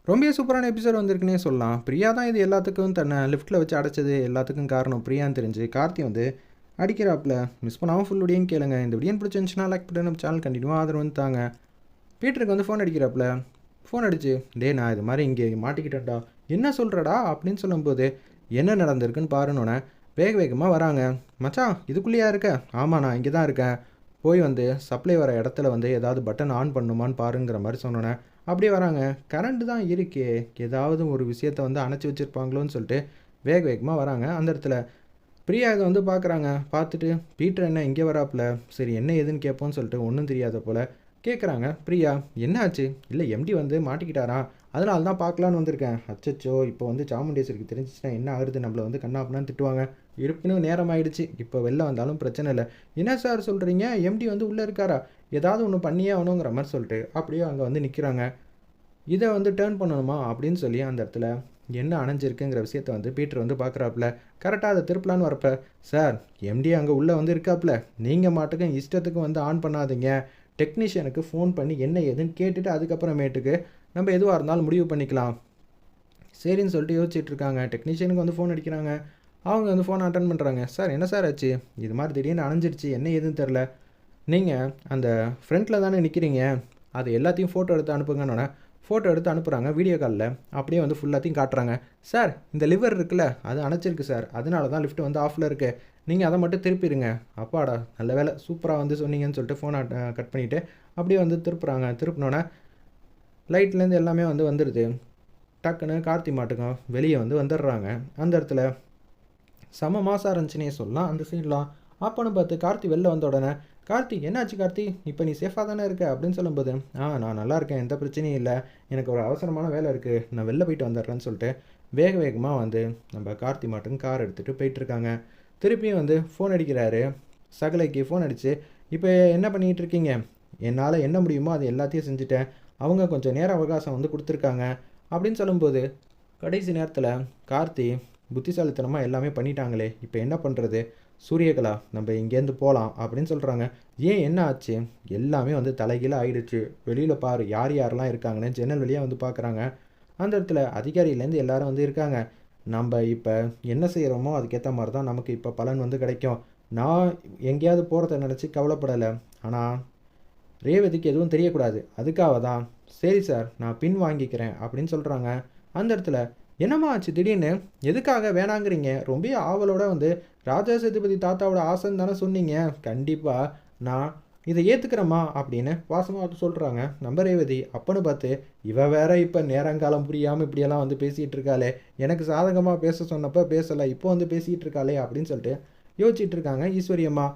ரொம்பவே சூப்பரான எபிசோட் வந்திருக்குன்னே சொல்லலாம். பிரியா தான் இது எல்லாத்துக்கும் தன்னை லிஃப்ட்டில் வச்சு அடைச்சது எல்லாத்துக்கும் காரணம் பிரியான்னு தெரிஞ்சு கார்த்தி வந்து அடிக்கிறாப்புல. மிஸ் பண்ணாமல் ஃபுல் வீடியோன்னு கேளுங்க. இந்த வீடியோ பிடிச்சிருந்துச்சுன்னா லைக் பண்ணி நம்ம சேனல் கண்டினியூவாக ஆதரவு வந்து தாங்க. பீட்டருக்கு வந்து ஃபோன் அடிக்கிறாப்புல. ஃபோன் அடிச்சு, டே நான் இது மாதிரி இங்கே மாட்டிக்கிட்டேன்டா. என்ன சொல்கிறடா அப்படின்னு சொல்லும்போது, என்ன நடந்திருக்குன்னு பாருன்னொன்னே வேக வேகமாக வராங்க. மச்சான் இதுக்குள்ளேயா இருக்க? ஆமாம் நான் இங்கே தான் இருக்கேன். போய் வந்து சப்ளை வர இடத்துல வந்து ஏதாவது பட்டன் ஆன் பண்ணுமான்னு பாருங்கிற மாதிரி சொன்னோன்னே அப்படியே வராங்க. கரண்ட் தான் இருக்கே, ஏதாவது ஒரு விஷயத்த வந்து அணைச்சி வச்சுருப்பாங்களோன்னு சொல்லிட்டு வேக வேகமாக வராங்க. அந்த இடத்துல பிரியா இதை வந்து பார்க்குறாங்க. பார்த்துட்டு பீட்டர் என்ன இங்கே வராப்புல, சரி என்ன ஏதுன்னு கேட்போன்னு சொல்லிட்டு ஒன்றும் தெரியாத போல் கேட்குறாங்க. பிரியா என்ன ஆச்சு? இல்லை எம்டி வந்து மாட்டிக்கிட்டாரா, அதனால தான் பார்க்கலான்னு வந்திருக்கேன். அச்சச்சோ இப்போ வந்து சாமுண்டேஸ்வரிக்கு தெரிஞ்சிச்சுன்னா என்ன ஆகுறது, நம்மளை வந்து கண்ணாப்புனான்னு திட்டுவாங்க. இருப்பினும் நேரம் ஆயிடுச்சு, இப்போ வெளில வந்தாலும் பிரச்சனை இல்லை. என்ன சார் சொல்கிறீங்க, எம்டி வந்து உள்ளே இருக்காரா, ஏதாவது ஒன்று பண்ணியே ஆகணுங்கிற மாதிரி சொல்லிட்டு அப்படியே அங்கே வந்து நிற்கிறாங்க. இதை வந்து டேர்ன் பண்ணணுமா அப்படின்னு சொல்லி அந்த இடத்துல என்ன அணைஞ்சிருக்குங்கிற விஷயத்த வந்து பீட்டர் வந்து பார்க்குறாப்புல. கரெக்டாக அதை திருப்பலான்னு வரப்ப, சார் எம்டி அங்கே உள்ளே வந்து இருக்காப்புல, நீங்கள் மாட்டுக்கும் இஷ்டத்துக்கு வந்து ஆன் பண்ணாதீங்க. டெக்னீஷியனுக்கு ஃபோன் பண்ணி என்ன ஏதுன்னு கேட்டுட்டு அதுக்கப்புறமேட்டுக்கு நம்ம எதுவாக இருந்தாலும் முடிவு பண்ணிக்கலாம் சரின்னு சொல்லிட்டு யோசிச்சுட்டு இருக்காங்க. டெக்னீஷியனுக்கு வந்து ஃபோன் அடிக்கிறாங்க. அவங்க வந்து ஃபோன் அட்டன் பண்ணுறாங்க. சார் என்ன சார் ஆச்சு, இது மாதிரி திடீர்னு அணைஞ்சிருச்சு, என்ன ஏதுன்னு தெரில. நீங்கள் அந்த ஃப்ரண்ட்டில் தானே நிற்கிறீங்க, அது எல்லாத்தையும் ஃபோட்டோ எடுத்து அனுப்புங்கன்னொன்னே ஃபோட்டோ எடுத்து அனுப்புகிறாங்க. வீடியோ காலில் அப்படியே வந்து ஃபுல்லாத்தையும் காட்டுறாங்க. சார் இந்த லிவர் இருக்குல்ல அது அணைச்சிருக்கு சார், அதனால தான் லிஃப்ட் வந்து ஆஃபில் இருக்குது, நீங்கள் அதை மட்டும் திருப்பிடுங்க. அப்பாடா நல்ல வேலை சூப்பராக வந்து சொன்னீங்கன்னு சொல்லிட்டு ஃபோனை கட் பண்ணிவிட்டு அப்படியே வந்து திருப்புறாங்க. திருப்பினோன்னே லைட்லேருந்து எல்லாமே வந்து வந்துடுது. டக்குன்னு கார்த்தி மாட்டுக்கும் வெளியே வந்து வந்துடுறாங்க. அந்த இடத்துல செம மாசாக இருந்துச்சுன்னே சொல்லலாம் அந்த சீன்லாம். அப்போன்னு பார்த்து கார்த்தி வெளில வந்த உடனே, கார்த்தி என்னாச்சு கார்த்தி, இப்போ நீ சேஃபாக தானே இருக்க அப்படின்னு சொல்லும்போது, நான் நல்லா இருக்கேன், எந்த பிரச்சனையும் இல்லை, எனக்கு ஒரு அவசரமான வேலை இருக்குது, நான் வெளில போயிட்டு வந்துடுறேன்னு சொல்லிட்டு வேக வேகமாக வந்து நம்ம கார்த்தி மாட்டுக்கு கார் எடுத்துகிட்டு போயிட்டுருக்காங்க. திருப்பியும் வந்து ஃபோன் அடிக்கிறாரு. சகலைக்கு ஃபோன் அடித்து, இப்போ என்ன பண்ணிகிட்டு இருக்கீங்க, என்னால் என்ன முடியுமோ அது எல்லாத்தையும் செஞ்சுட்டேன், அவங்க கொஞ்சம் நேர அவகாசம் வந்து கொடுத்துருக்காங்க அப்படின்னு சொல்லும்போது, கடைசி நேரத்தில் கார்த்தி புத்திசாலித்தனமாக எல்லாமே பண்ணிட்டாங்களே, இப்போ என்ன பண்ணுறது, சூரியகலா நம்ம இங்கேருந்து போகலாம் அப்படின்னு சொல்கிறாங்க. ஏன் என்ன ஆச்சு, எல்லாமே வந்து தலைகீழ ஆயிடுச்சு, வெளியில் பாரு யார் யாரெல்லாம் இருக்காங்கன்னு ஜன்னல் வழியாக வந்து பார்க்குறாங்க. அந்த இடத்துல அதிகாரியிலேருந்து எல்லாரும் வந்து இருக்காங்க. நம்ம இப்போ என்ன செய்கிறோமோ அதுக்கேற்ற மாதிரி தான் நமக்கு இப்போ பலன் வந்து கிடைக்கும். நான் எங்கேயாவது போகிறத நினச்சி கவலைப்படலை, ஆனால் ரேவதிக்கு எதுவும் தெரியக்கூடாது, அதுக்காக தான். சரி சார் நான் பின் வாங்கிக்கிறேன் அப்படின்னு சொல்கிறாங்க. அந்த இடத்துல என்னம்மா ஆச்சு திடீர்னு, எதுக்காக வேணாங்கிறீங்க, ரொம்ப ஆவலோட வந்து ராஜா சேதுபதி தாத்தாவோட ஆசைன்னு தானே சொன்னீங்க, கண்டிப்பாக நான் இதை ஏற்றுக்கிறேம்மா அப்படின்னு வாசமாக சொல்கிறாங்க நம்ம ரேவதி. அப்பன்னு பார்த்து இவ வேற இப்போ நேரங்காலம் புரியாமல் இப்படியெல்லாம் வந்து பேசிகிட்டு இருக்காளே, எனக்கு சாதகமாக பேச சொன்னப்போ பேசலை, இப்போ வந்து பேசிகிட்டு இருக்காளே அப்படின்னு சொல்லிட்டு யோசிச்சுட்டு இருக்காங்க ஈஸ்வரியம்மா.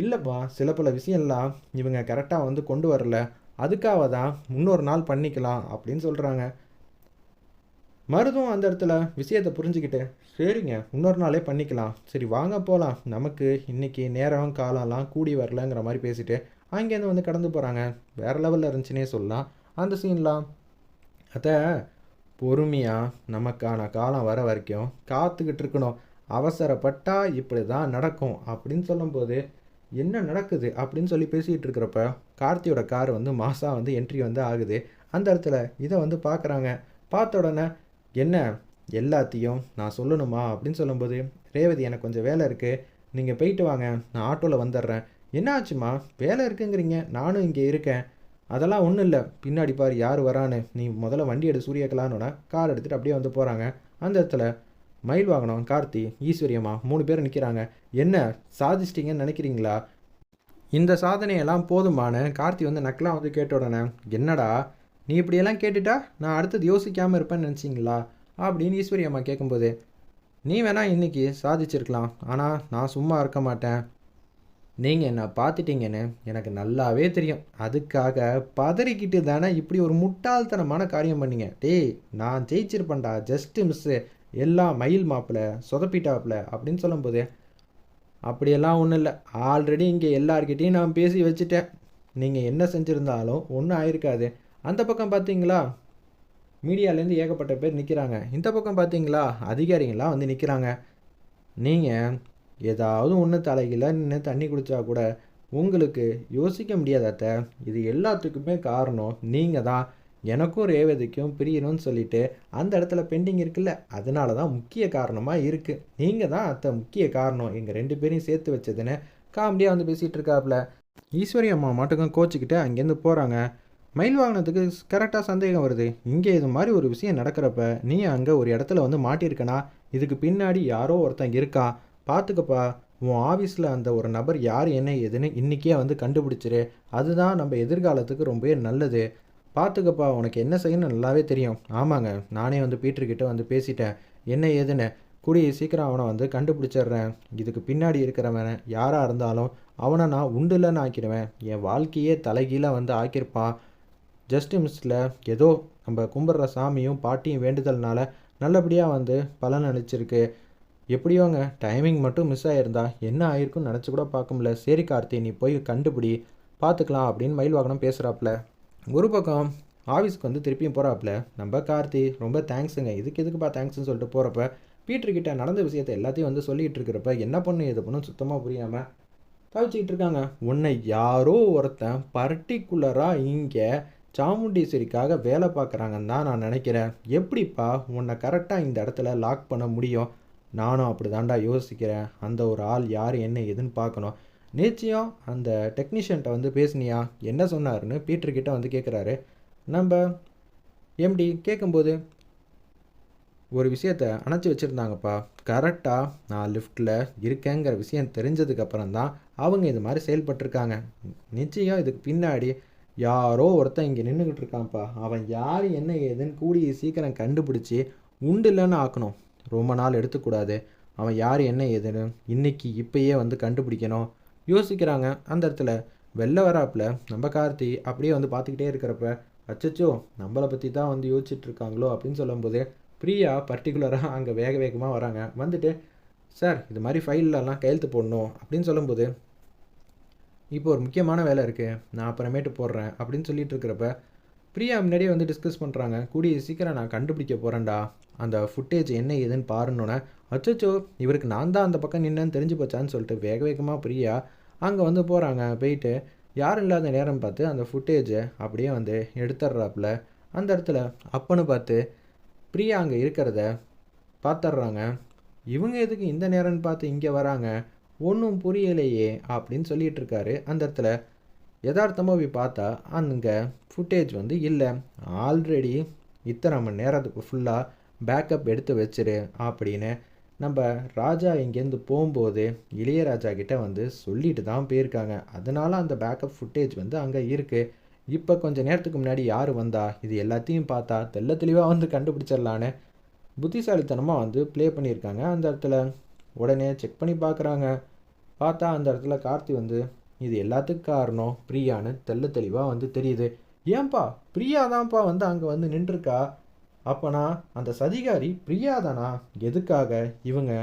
இல்லைப்பா சில பல விஷயம்லாம் இவங்க கரெக்டாக வந்து கொண்டு வரல, அதுக்காக தான் முன்னொரு நாள் பண்ணிக்கலாம் அப்படின்னு சொல்கிறாங்க. மருதும் அந்த இடத்துல விஷயத்தை புரிஞ்சுக்கிட்டு, சரிங்க இன்னொரு நாளே பண்ணிக்கலாம், சரி வாங்க போகலாம், நமக்கு இன்றைக்கி நேரம் காலம்லாம் கூடி வரலங்கிற மாதிரி பேசிட்டு அங்கேருந்து வந்து கடந்து போகிறாங்க. வேறு லெவலில் இருந்துச்சுன்னே சொல்லலாம் அந்த சீன்லாம். அதை பொறுமையாக நமக்கான காலம் வர வரைக்கும் காத்துக்கிட்டு இருக்கணும், அவசரப்பட்டால் இப்படி தான் நடக்கும் அப்படின்னு சொல்லும்போது, என்ன நடக்குது அப்படின்னு சொல்லி பேசிகிட்டு இருக்கிறப்ப கார்த்தியோட கார் வந்து மாசாக வந்து என்ட்ரி வந்து ஆகுது. அந்த இடத்துல இதை வந்து பார்க்குறாங்க. பார்த்த உடனே, என்ன எல்லாத்தையும் நான் சொல்லணுமா அப்படின்னு சொல்லும்போது, ரேவதி எனக்கு கொஞ்சம் வேலை இருக்குது, நீங்கள் போயிட்டு வாங்க, நான் ஆட்டோவில் வந்துடுறேன். என்ன ஆச்சுமா, வேலை இருக்குங்கிறீங்க, நானும் இங்கே இருக்கேன். அதெல்லாம் ஒன்றும் இல்லை, பின்னாடி பாரு யார் வரான்னு, நீ முதல்ல வண்டி எடு சூரியக்கலான்னு கார் எடுத்துகிட்டு அப்படியே வந்து போகிறாங்க. அந்த இடத்துல மயில் வாகனம், கார்த்தி, ஈஸ்வரியம்மா 3 பேர் நிற்கிறாங்க. என்ன சாதிச்சிட்டிங்கன்னு நினைக்கிறீங்களா, இந்த சாதனையெல்லாம் போதுமானு கார்த்தி வந்து நக்கலாக வந்து கேட்ட உடனே, என்னடா நீ இப்படியெல்லாம் கேட்டுட்டா நான் அடுத்தது யோசிக்காமல் இருப்பேன்னு நினச்சிங்களா அப்படின்னு ஈஸ்வரி அம்மா கேட்கும்போது, நீ வேணால் இன்றைக்கி சாதிச்சிருக்கலாம், ஆனால் நான் சும்மா இருக்க மாட்டேன், நீங்கள் என்ன பார்த்துட்டீங்கன்னு எனக்கு நல்லாவே தெரியும், அதுக்காக பதறிக்கிட்டு தானே இப்படி ஒரு முட்டாள்தனமான காரியம் பண்ணீங்க. டேய் நான் ஜெயிச்சிருப்பேன்டா, ஜஸ்ட்டு மிஸ்ஸு, எல்லாம் மயில் மாப்பிள்ள சொதப்பிட்டாப்புல அப்படின்னு சொல்லும்போது, அப்படியெல்லாம் ஒன்றும் இல்லை, ஆல்ரெடி இங்கே எல்லார்கிட்டையும் நான் பேசி வச்சுட்டேன், நீங்கள் என்ன செஞ்சுருந்தாலும் ஒன்றும் ஆயிருக்காது. அந்த பக்கம் பார்த்தீங்களா மீடியாலேருந்து ஏகப்பட்ட பேர் நிற்கிறாங்க, இந்த பக்கம் பார்த்தீங்களா அதிகாரிங்களாம் வந்து நிற்கிறாங்க. நீங்கள் ஏதாவது ஒன்று தலையில் நின்று தண்ணி குடித்தா கூட உங்களுக்கு யோசிக்க முடியாதாத்த, இது எல்லாத்துக்குமே காரணம் நீங்கள் தான். எனக்கும் ரேவதிக்கும் பிரியணும்னு சொல்லிட்டு அந்த இடத்துல பெண்டிங் இருக்குல்ல, அதனால தான் முக்கிய காரணமாக இருக்குது. நீங்கள் தான் அத்தை முக்கிய காரணம் எங்கள் 2 பேரையும் சேர்த்து வச்சதுன்னு காமெடியாக வந்து பேசிகிட்டு இருக்காப்புல. ஈஸ்வரி அம்மா மட்டுக்கும் கோச்சிக்கிட்டு அங்கேருந்து போகிறாங்க. மயில் வாகனத்துக்கு கரெக்டாக சந்தேகம் வருது. இங்கே இது மாதிரி ஒரு விஷயம் நடக்கிறப்ப நீ அங்கே ஒரு இடத்துல வந்து மாட்டியிருக்கனா, இதுக்கு பின்னாடி யாரோ ஒருத்தன் இருக்கான், பார்த்துக்கப்பா. உன் ஆஃபீஸில் அந்த ஒரு நபர் யார் என்ன ஏதுன்னு இன்றைக்கே வந்து கண்டுபிடிச்சிரு. அதுதான் நம்ம எதிர்காலத்துக்கு ரொம்பவே நல்லது. பார்த்துக்கப்பா, உனக்கு என்ன செய்யணும்னு நல்லாவே தெரியும். ஆமாங்க, நானே வந்து பீட்டர்கிட்ட வந்து பேசிட்டேன் என்ன ஏதுன்னு. கூடிய சீக்கிரம் அவனை வந்து கண்டுபிடிச்சிட்றேன். இதுக்கு பின்னாடி இருக்கிறவன் யாராக இருந்தாலும் அவனை நான் உண்டுலன்னு ஆக்கிடுவேன். என் வாழ்க்கையே தலைகீழாக வந்து ஆக்கியிருப்பான். ஜஸ்ட் மிஸ்ஸில் ஏதோ நம்ம கும்பிட்ற சாமியும் பாட்டியும் வேண்டுதல்னால நல்லபடியாக வந்து பலன் அளிச்சிருக்கு. எப்படியோங்க டைமிங் மட்டும் மிஸ் ஆகிருந்தா என்ன ஆயிருக்குன்னு நினச்சி கூட பார்க்க முடியல. சரி கார்த்தி, நீ போய் கண்டுபிடி, பார்த்துக்கலாம் அப்படின்னு மயில் வாகனம் பேசுகிறாப்புல. ஒரு பக்கம் ஆஃபீஸ்க்கு வந்து திருப்பியும் போகிறாப்புல நம்ம கார்த்தி. ரொம்ப தேங்க்ஸுங்க, இதுக்கு எதுக்குப்பா தேங்க்ஸ்ன்னு சொல்லிட்டு போகிறப்ப பீட்டர்கிட்ட நடந்த விஷயத்தை எல்லாத்தையும் வந்து சொல்லிகிட்டு இருக்கிறப்ப என்ன பண்ணு எது பண்ணும் சுத்தமாக புரியாமல் தவிச்சிக்கிட்டு இருக்காங்க. உன்னை யாரோ ஒருத்தன் பர்டிகுலராக இங்கே சாமுண்டீஸ்வரிக்காக வேலை பார்க்குறாங்கன்னு தான் நான் நினைக்கிறேன். எப்படிப்பா உன்னை கரெக்டாக இந்த இடத்துல லாக் பண்ண முடியும்? நானும் அப்படி தாண்டா யோசிக்கிறேன். அந்த ஒரு ஆள் யார் என்ன ஏதுன்னு பார்க்கணும். நிச்சயம் அந்த டெக்னீஷியன்ட்ட வந்து பேசுனியா, என்ன சொன்னாருன்னு பீட்டர்கிட்ட வந்து கேட்குறாரு நம்ம எம்டி. கேட்கும்போது ஒரு விஷயத்த அணைச்சி வச்சுருந்தாங்கப்பா. கரெக்டாக நான் லிஃப்ட்டில் இருக்கேங்கிற விஷயம் தெரிஞ்சதுக்கப்புறம் தான் அவங்க இது மாதிரி செயல்பட்டுருக்காங்க. நிச்சயம் இதுக்கு பின்னாடி யாரோ ஒருத்தன் இங்கே நின்றுக்கிட்டு இருக்கான்ப்பா. அவன் யார் என்ன ஏதுன்னு கூடிய சீக்கிரம் கண்டுபிடிச்சி உண்டு இல்லைன்னு ஆக்கணும். ரொம்ப நாள் எடுத்துக்கூடாது. அவன் யார் என்ன ஏதுன்னு இன்றைக்கி இப்போயே வந்து கண்டுபிடிக்கணும் யோசிக்கிறாங்க. அந்த இடத்துல வெளில வராப்பில் நம்ம கார்த்தி அப்படியே வந்து பார்த்துக்கிட்டே இருக்கிறப்ப அச்சச்சோ நம்மளை பற்றி தான் வந்து யோசிச்சுட்டு இருக்காங்களோ அப்படின்னு சொல்லும்போது பிரியா பர்டிகுலராக அங்கே வேக வேகமாக வராங்க. வந்துட்டு சார் இது மாதிரி ஃபைல்லலாம் கையெழுத்து போடணும் அப்படின்னு சொல்லும்போது இப்போ ஒரு முக்கியமான வேலை இருக்குது, நான் அப்புறமேட்டு போடுறேன் அப்படின்னு சொல்லிட்டு இருக்கிறப்ப பிரியா முன்னாடியே வந்து டிஸ்கஸ் பண்ணுறாங்க. கூடிய சீக்கிரம் நான் கண்டுபிடிக்க போகிறேன்டா, அந்த ஃபுட்டேஜ் என்ன ஏதுன்னு பாருன்னொன்னே அச்சச்சோ இவருக்கு நான் தான் அந்த பக்கம் நின்னேன்னு தெரிஞ்சு போச்சான்னு சொல்லிட்டு வேக வேகமாக பிரியா அங்கே வந்து போகிறாங்க. போயிட்டு யாரும் இல்லாத நேரம் பார்த்து அந்த ஃபுட்டேஜை அப்படியே வந்து எடுத்துட்றாப்புல. அந்த இடத்துல அப்பன்னு பார்த்து பிரியா அங்கே இருக்கிறத பார்த்துட்றாங்க. இவங்க எதுக்கு இந்த நேரம்னு பார்த்து இங்கே வராங்க, ஒன்றும் புரியலையே அப்படின்னு சொல்லிகிட்டு இருக்காரு. அந்த இடத்துல யதார்த்தமாக போய் பார்த்தா அங்கே ஃபுட்டேஜ் வந்து இல்லை. ஆல்ரெடி இத்தனை மணி நேரத்துக்கு ஃபுல்லாக பேக்கப் எடுத்து வச்சிரு அப்படின்னு நம்ம ராஜா இங்கேருந்து போகும்போது இளையராஜா கிட்டே வந்து சொல்லிட்டு தான் போயிருக்காங்க. அதனால அந்த பேக்கப் ஃபுட்டேஜ் வந்து அங்கே இருக்குது. இப்போ கொஞ்சம் நேரத்துக்கு முன்னாடி யார் வந்தா இது எல்லாத்தையும் பார்த்தா தெல்ல தெளிவாக வந்து கண்டுபிடிச்சிடலான்னு புத்திசாலித்தனமாக வந்து ப்ளே பண்ணியிருக்காங்க. அந்த இடத்துல உடனே செக் பண்ணி பார்க்குறாங்க. பார்த்தா அந்த இடத்துல கார்த்தி வந்து இது எல்லாத்துக்கும் காரணம் பிரியான்னு தெல்ல தெளிவாக வந்து தெரியுது. ஏன்பா பிரியா தான்ப்பா வந்து அங்கே வந்து நின்றுருக்கா, அப்போனா அந்த சதிகாரி பிரியா தானா? எதுக்காக இவங்க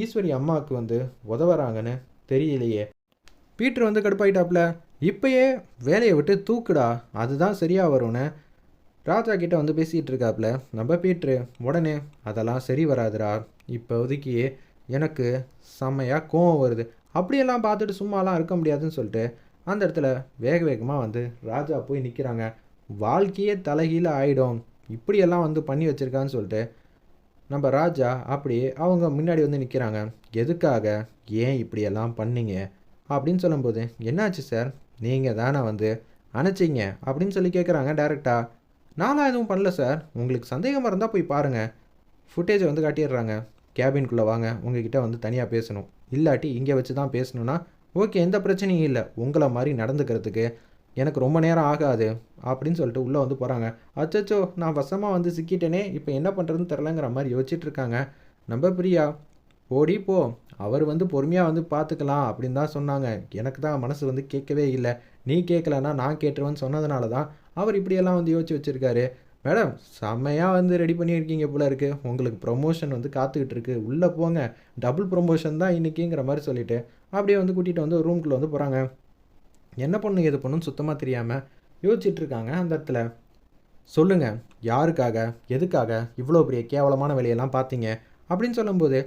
ஈஸ்வரி அம்மாவுக்கு வந்து உதவுறாங்கன்னு தெரியலையே. பீட்டர் வந்து கடுப்பாயிட்டாப்புல. இப்பயே வேலையை விட்டு தூக்குடா, அதுதான் சரியாக வரும்னு ராஜா கிட்ட வந்து பேசிகிட்டு இருக்காப்புல நம்ம பீட்ரு. உடனே அதெல்லாம் சரி வராதுடா, இப்போதைக்கு எனக்கு செம்மையாக கோவம் வருது, அப்படியெல்லாம் பார்த்துட்டு சும்மாலாம் இருக்க முடியாதுன்னு சொல்லிட்டு அந்த இடத்துல வேக வேகமாக வந்து ராஜா போய் நிற்கிறாங்க. வாழ்க்கையே தலைகீழ ஆகிடும், இப்படியெல்லாம் வந்து பண்ணி வச்சுருக்கான்னு சொல்லிட்டு நம்ம ராஜா அப்படியே அவங்க முன்னாடி வந்து நிற்கிறாங்க. எதுக்காக, ஏன் இப்படியெல்லாம் பண்ணீங்க அப்படின்னு சொல்லும்போது என்னாச்சு சார், நீங்கள் தானே வந்து அணைச்சிங்க அப்படின்னு சொல்லி கேட்குறாங்க டேரெக்டாக. நானும் எதுவும் பண்ணல சார், உங்களுக்கு சந்தேகமாக இருந்தால் போய் பாருங்கள். ஃபுட்டேஜை வந்து காட்டிடுறாங்க. கேபின்குள்ளே வாங்க, உங்ககிட்ட வந்து தனியாக பேசணும், இல்லாட்டி இங்கே வச்சு தான் பேசணுன்னா ஓகே எந்த பிரச்சனையும் இல்லை, உங்களை மாதிரி நடந்துக்கிறதுக்கு எனக்கு ரொம்ப நேரம் ஆகாது அப்படின்னு சொல்லிட்டு உள்ளே வந்து போகிறாங்க. அச்சச்சோ நான் வசமாக வந்து சிக்கிட்டேனே, இப்போ என்ன பண்ணுறதுன்னு தெரிலங்கிற மாதிரி யோசிச்சுட்டு இருக்காங்க. நம்ம பிரியா ஓடி போ, அவர் வந்து பொறுமையாக வந்து பார்த்துக்கலாம் அப்படின்னு தான் சொன்னாங்க. எனக்கு தான் மனசு வந்து கேட்கவே இல்லை, நீ கேட்கலன்னா நான் கேட்டுருவேன்னு சொன்னதுனால தான் அவர் இப்படியெல்லாம் வந்து யோசிச்சு வச்சுருக்காரு. மேடம் செம்மையாக வந்து ரெடி பண்ணியிருக்கீங்க போல இருக்குது, உங்களுக்கு ப்ரொமோஷன் வந்து காத்துக்கிட்டு இருக்கு, உள்ளே போங்க, டபுள் ப்ரொமோஷன் தான் இன்றைக்கிங்கிற மாதிரி சொல்லிவிட்டு அப்படியே வந்து கூட்டிகிட்டு வந்து ரூம்குள்ளே வந்து போகிறாங்க. என்ன பண்ணு எது பண்ணுன்னு சுத்தமாக தெரியாமல் யோசிச்சுட்ருக்காங்க. அந்த இடத்துல சொல்லுங்கள், யாருக்காக எதுக்காக இவ்வளோ பெரிய கேவலமான வேலையெல்லாம் பார்த்தீங்க அப்படின்னு சொல்லும்போது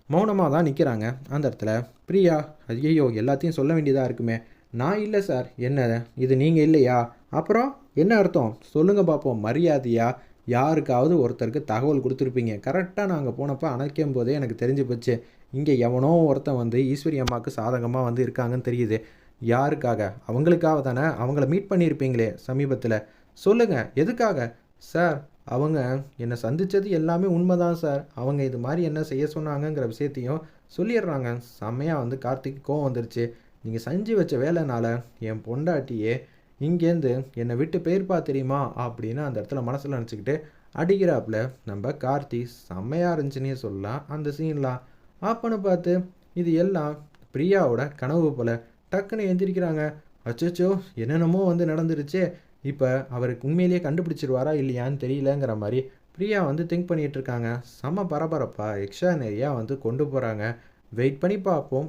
மௌனமாக தான் நிற்கிறாங்க. அந்த இடத்துல பிரியா ஐயோ எல்லாத்தையும் சொல்ல வேண்டியதாக இருக்குமே, நான் இல்லை சார், என்ன இது நீங்கள் இல்லையா, அப்புறம் என்ன அர்த்தம் சொல்லுங்க பார்ப்போம். மரியாதையா யாருக்காவது ஒருத்தருக்கு தகவல் கொடுத்துருப்பீங்க. கரெக்டாக நாங்கள் போனப்போ அணைக்கும் போதே எனக்கு தெரிஞ்சு போச்சு. இங்கே எவனோ ஒருத்தன் வந்து ஈஸ்வரி அம்மாவுக்கு சாதகமாக வந்து இருக்காங்கன்னு தெரியுது. யாருக்காக? அவங்களுக்காக தானே. அவங்கள மீட் பண்ணியிருப்பீங்களே சமீபத்தில். சொல்லுங்கள் எதுக்காக? சார் அவங்க என்னை சந்தித்தது எல்லாமே உண்மைதான் சார். அவங்க இது மாதிரி என்ன செய்ய சொன்னாங்கங்கிற விஷயத்தையும் சொல்லிடுறாங்க. செம்மையாக வந்து கார்த்திக் கோவம் வந்துருச்சு. நீங்கள் செஞ்சு வச்ச வேலைனால என் பொண்டாட்டியே இங்கேருந்து என்னை விட்டு போயிருப்பா தெரியுமா அப்படின்னு அந்த இடத்துல மனசில் நினச்சிக்கிட்டு அடிக்கிறாப்புல நம்ம கார்த்தி. செம்மையாக இருந்துச்சுன்னே சொல்லலாம் அந்த சீன்லாம். அப்பன்னு பார்த்து இது எல்லாம் பிரியாவோட கனவு போல். டக்குன்னு எந்திரிக்கிறாங்க. அச்சச்சோ என்னென்னமோ வந்து நடந்துருச்சு. இப்போ அவருக்கு உண்மையிலேயே கண்டுபிடிச்சிருவாரா இல்லையான்னு தெரியலங்கிற மாதிரி பிரியா வந்து திங்க் பண்ணிகிட்டு இருக்காங்க. செம பரபரப்பாக எக்ஸ்ட்ரா நிறையா வந்து கொண்டு போகிறாங்க. வெயிட் பண்ணி பார்ப்போம்.